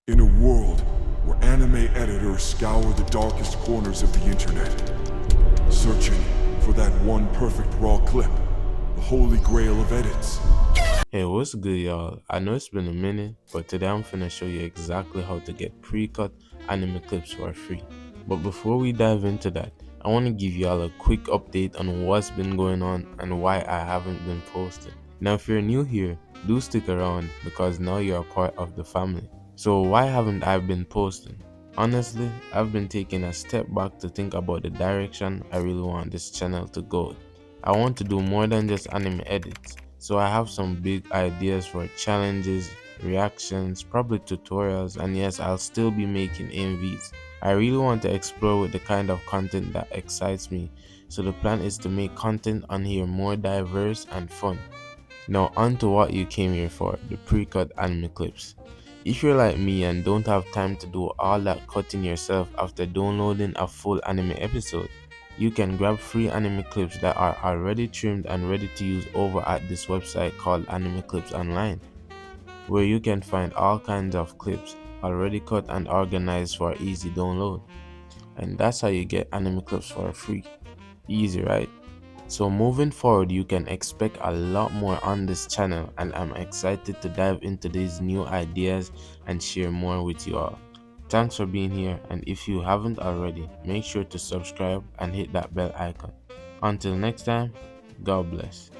In a world where anime editors scour the darkest corners of the internet, searching for that one perfect raw clip, the holy grail of edits. Hey, what's good, y'all? I know it's been a minute, but today I'm finna show you exactly how to get pre-cut anime clips for free. But before we dive into that, I want to give y'all a quick update on what's been going on and why I haven't been posting. Now, if you're new here, do stick around because now you're a part of the family. So why haven't I been posting? Honestly, I've been taking a step back to think about the direction I really want this channel to go. I want to do more than just anime edits. So I have some big ideas for challenges, reactions, probably tutorials, and yes, I'll still be making MVs. I really want to explore with the kind of content that excites me, so the plan is to make content on here more diverse and fun. Now on to what you came here for, the pre-cut anime clips. If you're like me and don't have time to do all that cutting yourself after downloading a full anime episode, you can grab free anime clips that are already trimmed and ready to use over at this website called Anime Clips Online, where you can find all kinds of clips already cut and organized for easy download. And that's how you get anime clips for free. Easy, right? So moving forward, you can expect a lot more on this channel, and I'm excited to dive into these new ideas and share more with you all. Thanks for being here, and if you haven't already, make sure to subscribe and hit that bell icon. Until next time, God bless.